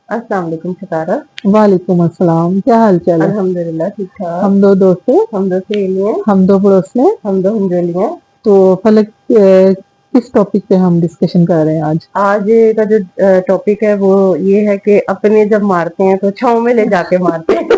अस्सलाम वालेकुम सितारा। वालेकुम अस्सलाम। क्या हाल चाल है? अल्हम्दुलिल्लाह ठीक ठाक। हम दो दोस्त हैं, हम दो सहेली हैं, हम दो पड़ोस हैं। हम दो हमजोली हैं। तो फलक किस टॉपिक पे हम डिस्कशन कर रहे हैं आज? आज का जो टॉपिक है वो ये है कि अपने जब मारते हैं तो छाँव में ले जाके मारते हैं।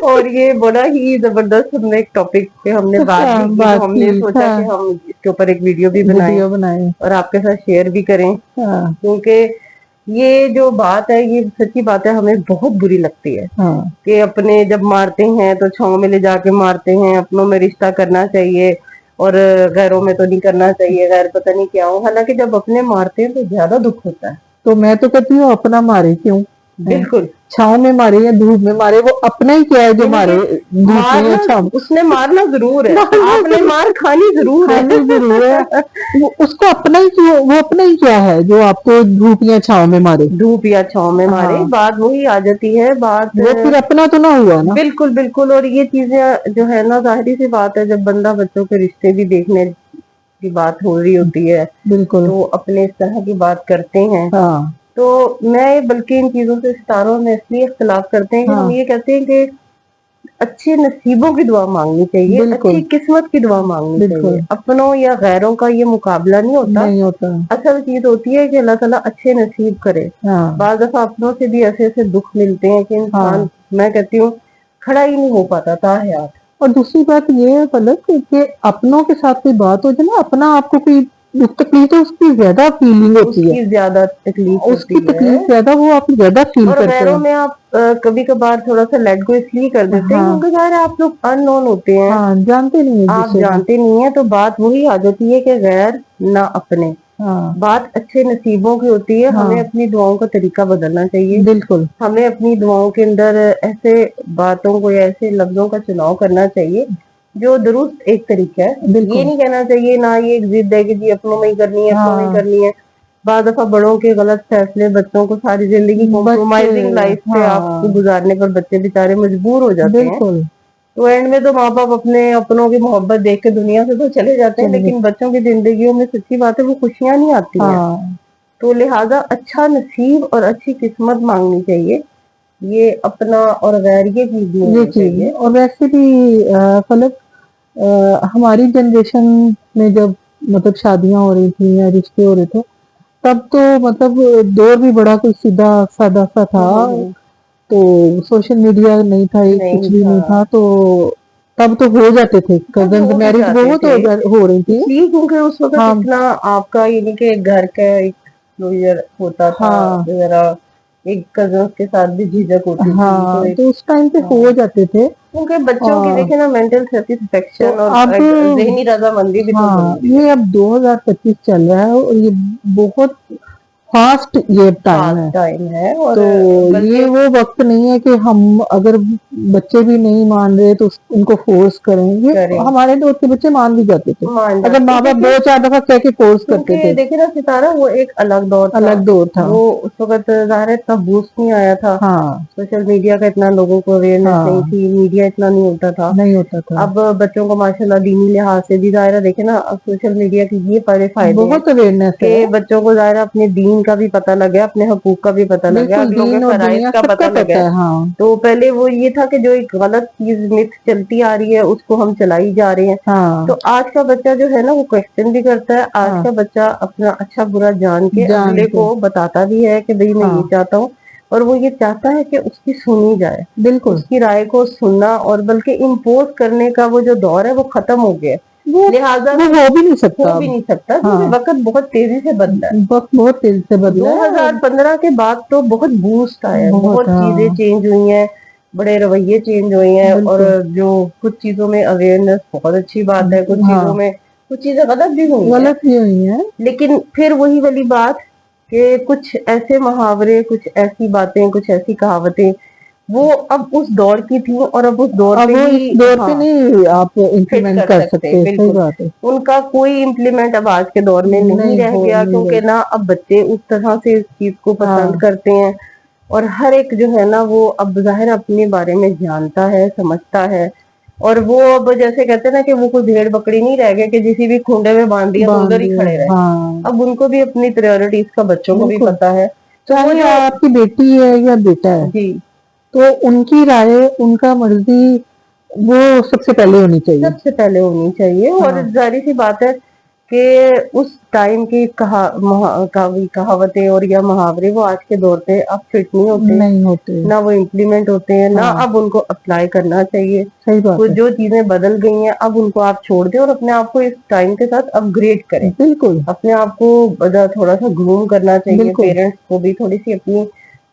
और ये बड़ा ही जबरदस्त हमने एक टॉपिक पे हमने बात भी की, तो हमने की सोचा कि हम इसके ऊपर एक वीडियो भी वीडियो बनाएं बनाए। और आपके साथ शेयर भी करें, हाँ, क्योंकि ये जो बात है ये सच्ची बात है, हमें बहुत बुरी लगती है हाँ, कि अपने जब मारते हैं तो छाँव में ले जाके मारते हैं, अपनों में रिश्ता करना चाहिए और गैरों में तो नहीं करना चाहिए, गैर पता नहीं क्या हो। हालांकि जब अपने मारते हैं तो ज्यादा दुख होता है। तो मैं तो कहती हूँ अपना मारे क्यों? बिल्कुल। छाँव में मारे या धूप में मारे, वो अपना ही क्या है जो मारे धूप में या मारना छाँव में? उसने मारना जरूर है, आपने मार खानी जरूर है। खानी जरूर है। उसको अपना ही क्यों, वो अपना ही क्या है जो आपको धूप या छाँव में मारे? धूप या छाँव में मारे, हाँ, बात वही आ जाती है। बात वो फिर अपना तो ना हुआ ना। बिल्कुल बिल्कुल। और ये चीजें जो है ना, जाहिर सी बात है, जब बंदा बच्चों के रिश्ते भी देखने की बात हो रही होती है बिल्कुल। तो अपने इस तरह की बात करते हैं। हाँ, तो मैं बल्कि इन चीजों से सितारों में इसलिए इख्तिलाफ करते हैं कि हम हाँ, ये कहते हैं कि अच्छे नसीबों की दुआ मांगनी चाहिए, बिल्कुल, अच्छी किस्मत की दुआ मांगनी चाहिए। बिल्कुल अपनों या गैरों का ये मुकाबला नहीं होता। नहीं होता। असल चीज होती है कि अल्लाह ताला अच्छे नसीब करे। हाँ, बाज दफा अपनों से भी ऐसे ऐसे दुख मिलते हैं कि इंसान, हाँ। मैं कहती हूँ, खड़ा ही नहीं हो पाता ताहयात। और दूसरी बात ये है पलक कि अपनों के साथ कोई बात हो जाए ना, अपना आपको कोई दुख तकलीफ है, उसकी ज्यादा फीलिंग होती है, उसकी ज्यादा तकलीफ उसकी होती है। तकलीफ ज्यादा, वो आप ज्यादा फील और करते गैरों हैं। में आप कभी कभार थोड़ा सा लेट गो इसलिए कर देते हैं हाँ, क्योंकि यार आप लोग अननोन होते हैं, हाँ, जानते नहीं एक आप दूसरे को। जानते नहीं है। तो बात वही आ जाती है कि गैर ना अपने। हाँ, बात अच्छे नसीबों की होती है। हमें हाँ, अपनी दुआओं का तरीका बदलना चाहिए। बिल्कुल, हमें अपनी दुआओं के अंदर ऐसे बातों को या ऐसे लफ्जों का चुनाव करना चाहिए जो दुरुस्त एक तरीका है। ये बिल्कुल। नहीं कहना चाहिए ना ये एक जिद है कि जी अपनों में ही करनी है, अपनों में ही हाँ, करनी है। बाद दफा बड़ों के गलत फैसले बच्चों को सारी जिंदगी बच्चे, कॉम्प्रोमाइजिंग लाइफ पे आप हाँ, गुजारने पर बच्चे बेचारे मजबूर हो जाते हैं। बिल्कुल, तो एंड में तो माँ बाप अपने अपनों की मोहब्बत देख के दुनिया से तो चले जाते हैं, चलिए। लेकिन बच्चों की जिंदगियों में सच्ची बात है वो खुशियां नहीं आती हैं। हाँ, तो लिहाजा अच्छा नसीब और अच्छी किस्मत मांगनी चाहिए। ये अपना और गैर ये चीज नहीं ये होनी चीज। चाहिए। और वैसे भी फलक, हमारी जनरेशन में जब मतलब शादियां हो रही थी या रिश्ते हो रहे थे, तब तो मतलब दौर भी बड़ा कोई सीधा सादा सा था। हम्म। तो सोशल मीडिया नहीं था, ये कुछ नहीं भी था। नहीं था, तो तब तो हो जाते थे सब कजन हो भी मैरिज, जाते बहुत थे हो रही थी। इसलिए क्योंकि उस वक्त हाँ, इतना आपका यानी कि घर का एक क्लोजर होता था हाँ, जरा, एक कजन के साथ भी झिझक होती थी, तो हाँ, एक तो उस टाइम पे हाँ, हो जाते थे। क्योंकि बच्चों की और देखे ना मेंटल तो सेटिस्फेक्शन और अब, एक जहनी रजामंदी भी तो हाँ, जरूरी है। ये अब 2025 चल रहा है और ये बहुत फास्ट ये टाइम खास है। टाइम है और तो ये बल्कि वो वक्त नहीं है कि हम अगर बच्चे भी नहीं मान रहे तो उनको फोर्स करें। ये करें, हमारे दौर के बच्चे मान भी जाते थे, मान अगर जाते माँ बाप देखे, दो चार दफा कह के फोर्स करते क्योंकि थे। देखे ना सितारा वो एक अलग दौर था। अलग दौर था। वो उस वक्त ज़ाहिर है इतना बूस्ट नहीं आया था, हाँ, सोशल मीडिया का इतना लोगों को अवेयरनेस नहीं हाँ, थी, मीडिया इतना नहीं होता था। नहीं होता था। अब बच्चों को माशाल्लाह दीनी लिहाज से भी ज़ाहिर है देखे ना, अब सोशल मीडिया के ये बड़े फायदे हैं बहुत अवेयरनेस है। कि बच्चों को ज़ाहिर है अपने दीन का भी पता लग गया, अपने हकूक का भी पता लग गया, बिल्कुल, अगलों के दीन और फराइज दुनिया का सबका पता लग पता गया। है। हाँ, तो पहले वो ये था कि जो एक गलत चीज मिथ चलती आ रही है उसको हम चलाई जा रहे हैं। तो हाँ, आज का बच्चा जो है ना वो क्वेश्चन भी करता है, आज हाँ, का बच्चा अपना अच्छा बुरा जान के जान अगले के। को बताता भी है कि भाई मैं ये हाँ, चाहता हूँ। और वो ये चाहता है कि उसकी सुनी जाए, बिल्कुल। उसकी राय को सुनना, और बल्कि इम्पोज करने का वो जो दौर है वो खत्म हो गया है। वो लिहाजा वो हो भी नहीं हो सकता भी अब। नहीं सकता क्योंकि हाँ, वक्त बहुत तेजी से बदला है। वक्त बहुत तेजी से बदला है और 2015 के बाद तो बहुत बूस्ट आया है, बहुत, बहुत चीजें हाँ, चेंज हुई हैं, बड़े रवैये चेंज हुए हैं। और बिल्कुल। जो कुछ चीजों में अवेयरनेस बहुत अच्छी बात है, कुछ चीजों हाँ, में कुछ चीजें गलत भी हुई हैं। गलत भी हुई है। लेकिन फिर वही वाली बात कि कुछ ऐसे मुहावरे, कुछ ऐसी बातें, कुछ ऐसी कहावतें वो अब उस दौर की थी और अब उस दौर अब पे वो इस ही दौर पे हाँ नहीं आप फिट इम्प्लीमेंट कर कर सकते, सकते, सही बिल्कुल। बात है। उनका कोई इम्प्लीमेंट अब आज के दौर में नहीं नहीं रह हो गया, नहीं क्योंकि रही। ना अब बच्चे उस तरह से इस चीज को पसंद हाँ, करते हैं। और हर एक जो है ना वो अब जाहिर अपने बारे में जानता है, समझता है। और वो अब जैसे कहते हैं ना कि वो कोई भेड़ बकरी नहीं रह गया कि जिसी भी खूंडे में बांध दिया तो बांध उधर ही दिया। खड़े रहे। हाँ, अब उनको भी अपनी प्रायोरिटीज का बच्चों को भी बिल्कुल। पता है। چاہے آپ کی بیٹی ہے یا بیٹا ہے جی تو ان کی رائے ان کا مرضی وہ سب سے پہلے ہونی چاہیے. سب سے پہلے ہونی چاہیے. اور ہاں. ظاہر سی بات ہے کہ اس ٹائم کی کہاوتیں اور یا محاورے وہ آج کے دور پہ اب فٹ نہیں ہوتے, نہیں ہوتے. نہ وہ امپلیمنٹ ہوتے ہیں, نہ ہاں. اب ان کو اپلائی کرنا چاہیے. صحیح بات ہے. جو چیزیں بدل گئی ہیں اب ان کو آپ چھوڑ دیں اور اپنے آپ کو اس ٹائم کے ساتھ اپ گریڈ کریں. بالکل اپنے آپ کو تھوڑا سا گروم کرنا چاہیے. بالکل. پیرنٹس کو بھی تھوڑی سی اپنی,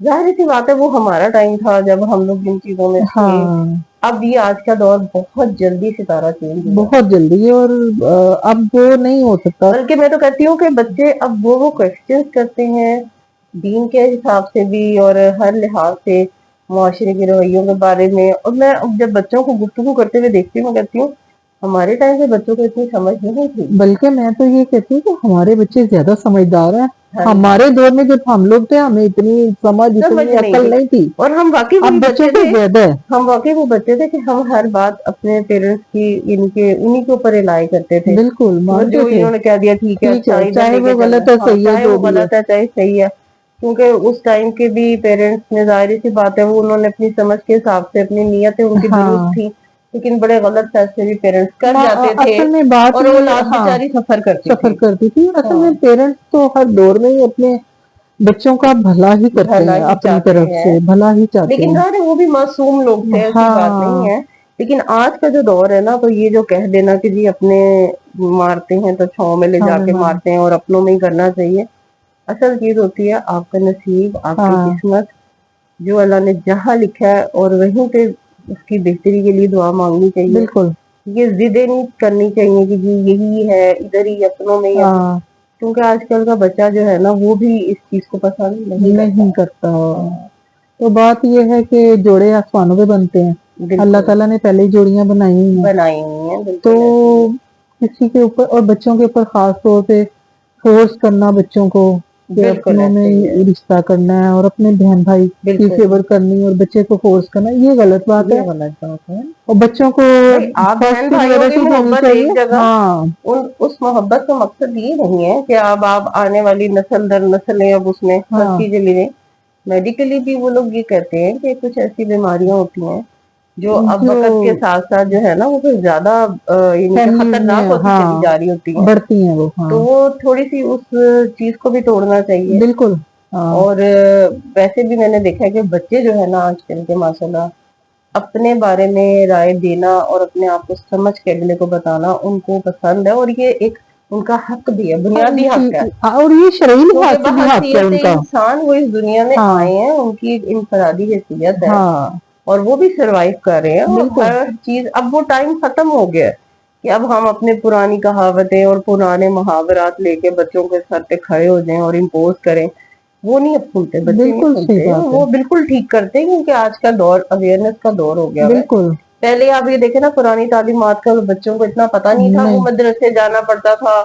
ظاہر سی بات ہے وہ ہمارا ٹائم تھا جب ہم لوگ جن چیزوں میں تھے. ہاں اب یہ آج کا دور بہت جلدی ستارہ چینج ہوا, بہت جلدی, اور اب وہ نہیں ہو سکتا. بلکہ میں تو کہتی ہوں کہ بچے اب وہ کوشچنس کرتے ہیں دین کے حساب سے بھی اور ہر لحاظ سے, معاشرے کے رویوں کے بارے میں. اور میں جب بچوں کو گفتگو کرتے ہوئے دیکھتی ہوں میں کہتی ہوں ہمارے ٹائم سے بچوں کو اتنی سمجھ نہیں تھی. بلکہ میں تو یہ کہتی ہوں کہ ہمارے بچے زیادہ سمجھدار ہیں. ہاں ہمارے دور میں جب ہم لوگ تھے ہمیں اتنی سمجھ سمجھ اتنی عقل نہیں تھی. اور ہم واقعی اب وہی بچوں بچے کو تھے, زیادہ ہے. ہم واقعی وہ بچے تھے کہ ہم ہر بات اپنے پیرنٹس کی انہی کے اوپر رلائی کرتے تھے. بالکل وہ مانتے جو تھے. انہوں نے کہہ دیا ٹھیک ہے, اچھا ادھر چاہے لے کے وہ چلنا, غلط ہے ہاں صحیح ہے چاہے جو وہ بھی ہے. غلط ہے چاہے صحیح ہے. کیونکہ اس ٹائم کے بھی پیرنٹس نے, ظاہر سی بات ہے وہ انہوں نے اپنی سمجھ کے حساب سے, اپنی نیتیں ان کی درست ہاں تھی, لیکن بڑے غلط فیصلے بھی پیرنٹس کر جاتے تھے اصل میں بات اور یہ, اولاد ہاں بیچاری سفر کرتی سفر تھی. کرتی تھی. اصل ہاں میں پیرنٹس تو ہر دور میں ہی اپنے بچوں کا بھلا ہی کرتے بھلا ہیں, ہی اپنی چاہتے طرف ہیں, سے بھلا ہی چاہتے لیکن ہیں. ظاہر ہے وہ بھی معصوم لوگ تھے, ایسی بات نہیں ہاں ہے. لیکن آج کا جو دور ہے نا, تو یہ جو کہہ دینا کہ جی اپنے مارتے ہیں تو چھاؤں میں لے جا چھاؤں کے میں. مارتے ہیں اور اپنوں میں ہی کرنا چاہیے. اصل چیز ہوتی ہے آپ کا نصیب, آپ کی ہاں قسمت, جو اللہ نے جہاں لکھا ہے, اور وہیں پہ اس کی بہتری کے لیے دعا مانگنی چاہیے. بالکل. یہ ضدیں نہیں کرنی چاہیے کہ جی یہی ہے, ادھر ہی اپنوں میں ہی, ہاں کیونکہ آج کل کا بچہ جو ہے نا وہ بھی اس چیز کو پسند نہیں کرتا. تو بات یہ ہے کہ جوڑے آسمانوں پہ بنتے ہیں, اللہ بالکل تعالیٰ نے پہلے ہی جوڑیاں بنائی ہوئی ہیں. بنائی ہوئی ہیں, تو بالکل ایسے ہی ہے. کسی کے اوپر, اور بچوں کے اوپر خاص طور پہ فورس کرنا بچوں کو کہ بالکل اپنوں میں ایسے ہی ہے, رشتہ کرنا ہے, اور اپنے بہن بھائی کی بالکل فیور کرنی اور بچے کو فورس کرنا, یہ غلط بات ہے. یہ غلط بات ہے. اور بچوں کو بھائی آپ بہن فرسٹ بھائیوں کی پریورٹی دینی محبت چاہیے. ایک جگہ, ہاں اس محبت کا مقصد یہ نہیں ہے کہ اب آپ آنے والی نسل در نسل اب اس میں ہر ہاں چیزیں ملیں. میڈیکلی بھی وہ لوگ یہ کہتے ہیں کہ کچھ ایسی بیماریاں ہوتی ہیں جو اب وقت کے ساتھ ساتھ جو ہے نا وہ پھر زیادہ یعنی کہ فیملی میں خطرناک ہوتی چلی ہاں جا رہی ہوتی ہیں. بڑھتی ہیں وہ. ہاں تو وہ تھوڑی سی اس چیز کو بھی توڑنا چاہیے. بالکل. ہاں اور ویسے بھی میں نے دیکھا ہے کہ بچے جو ہے نا آج کل کے ماشاءاللہ اپنے بارے میں رائے دینا اور اپنے آپ کو سمجھ کے اگلے کو بتانا ان کو پسند ہے, اور یہ ایک ان کا حق بھی ہے, بنیادی حق ہے. اور یہ شرعی کیونکہ لحاظ سے بھی حق ہے بحیثیت ان کا. انسان وہ اس دنیا میں ہاں آئے ہیں, ان کی ایک انفرادی حیثیت ہے, ہاں اور وہ بھی سروائیو کر رہے ہیں. اور بالکل. ہر چیز, اب وہ ٹائم ختم ہو گیا کہ اب ہم اپنے پرانی کہاوتیں اور پرانے محاورات لے کے بچوں کے سر پہ کھڑے ہو جائیں اور امپوز کریں. وہ نہیں اب سنتے, بچے نہیں بالکل صحیح سنتے, بات ہے. وہ بالکل ٹھیک کرتے ہیں, کیونکہ آج کا دور اویئرنیس کا دور ہو گیا ہے. بالکل پہلے آپ یہ دیکھیں نا پرانی تعلیمات کا بچوں کو اتنا پتا نہیں تھا, وہ مدرسے جانا پڑتا تھا,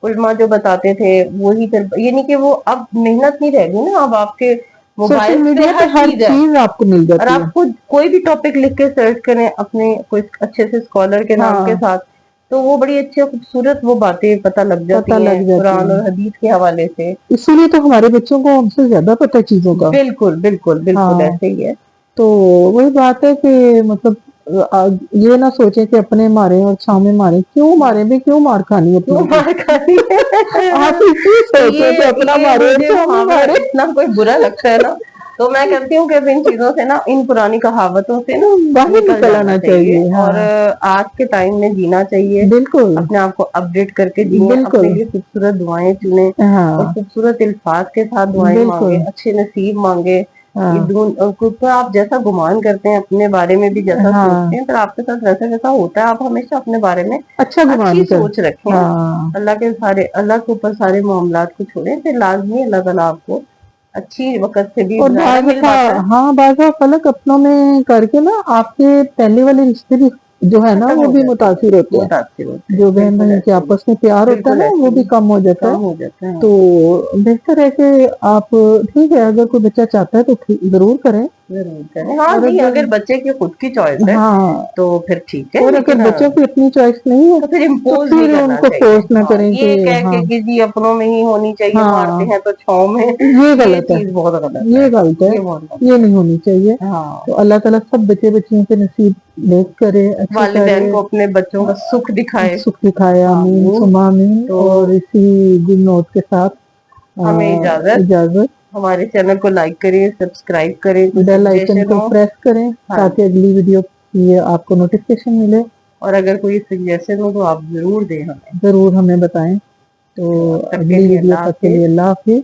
علماء جو بتاتے تھے وہی پھر, یہ نہیں کہ وہ اب محنت نہیں رہ گئی نا, اب آپ کے سوشل موبائل پہ میڈیا ہر چیز ہے, آپ کو مل اور جاتی ہے. آپ خود کوئی بھی ٹاپک لکھ کے سرچ کریں اپنے کوئی اچھے سے اسکالر کے نام ہاں کے ساتھ, تو وہ بڑی اچھی خوبصورت وہ باتیں پتہ لگ پتہ جاتی ہیں لگ جاتی قرآن ہے. اور حدیث کے حوالے سے. اسی لیے تو ہمارے بچوں کو ہم سے زیادہ پتہ چیزوں کا. بالکل بالکل بالکل ہاں ایسے ہی ہے. تو وہی بات ہے کہ مطلب یہ نہ سوچے کہ اپنے مارے اور چھاؤں میں مارے, کیوں مارے بھی, کیوں مار کھانی ہے کیوں اپنوں کی. مار کھانی ہے. آپ اس لیے تو سوچ رہے تھے اپنا یہ مارے اور مجھے چھاؤں میں محاورہ مارے. اتنا کوئی برا لگتا ہے نا, تو میں کہتی ہوں کہ اب ان چیزوں سے نا, ان پرانی کہاوتوں سے نا باہر نکل جانا آنا چاہیے, ہاں اور آج کے ٹائم میں جینا چاہیے, بالکل اپنے آپ کو اپڈیٹ کر کے جیئیں, اپنے بالکل. لیے خوبصورت دعائیں چنیں, اور ہاں خوبصورت الفاظ کے ساتھ دعائیں بالکل. مانگے, اچھے نصیب مانگے. ہاں آپ جیسا گمان کرتے ہیں اپنے بارے میں بھی, جیسا ہاں سوچتے ہیں, پھر آپ کے ساتھ ویسا جیسا ہوتا ہے. آپ ہمیشہ اپنے بارے میں اچھا اچھی گمان کر. سوچ رکھیں, ہاں اللہ کے اوپر سارے معاملات کو چھوڑیں, پھر لازمی اللہ تعالیٰ آپ کو اچھی وقت سے بھی اور ظاہر بعض مل دفعہ پاتا ہے. ہاں بعض دفعہ فلک اپنوں میں کر کے نا آپ کے پہلے والے رشتے بھی जो है ना खत्म वो हो भी जाता मुतासिर होते हैं, मुतासिर होते हैं, जो बहन बिल्कुल भाई के ऐसे ही, आपस में प्यार होता है बिल्कुल ना ऐसे वो भी ही, कम हो जाता कम है। हो जाता है। तो बेहतर है कि आप, ठीक है अगर कोई बच्चा चाहता है तो जरूर करें, जरूर करें, हाँ और नहीं, अगर, अगर बच्चे की खुद की चॉइस है हाँ, तो फिर ठीक है, और अगर लेकिन बच्चों की अपनी चॉइस नहीं है तो फिर तो इम्पोज नहीं फिर करना उनको चाहिए। फोर्स ना हाँ, करें कि, ये कह हाँ के कि जी अपनों में ही होनी चाहिए, मारते हाँ हैं तो छाँव में, ये ये गलत है, चीज बहुत गलत ये है, गलत है, ये बहुत गलत ये नहीं होनी चाहिए। है। हाँ, तो अल्लाह ताला सब बच्चे बच्चियों के नसीब नेक करे, अच्छे करे, वालिदैन को अपने बच्चों का सुख दिखाए। सुख दिखाए, आमीन आमीन। सुमा आमीन। तो और इसी गुड नोट के साथ हमें इजाजत, इजाजत, हमारे चैनल को लाइक करें, सब्सक्राइब करें, कोई बेल आइकन सजेशन को हो। प्रेस करें हाँ, ताकि अगली वीडियो की आपको नोटिफिकेशन मिले, और अगर कोई सजेशन हो तो आप जरूर दें हमें। जरूर हमें बताएं। तो तो तब तक के अगली लिए वीडियो अल्लाह तक के हाफिज। लिए अल्लाह हाफिज।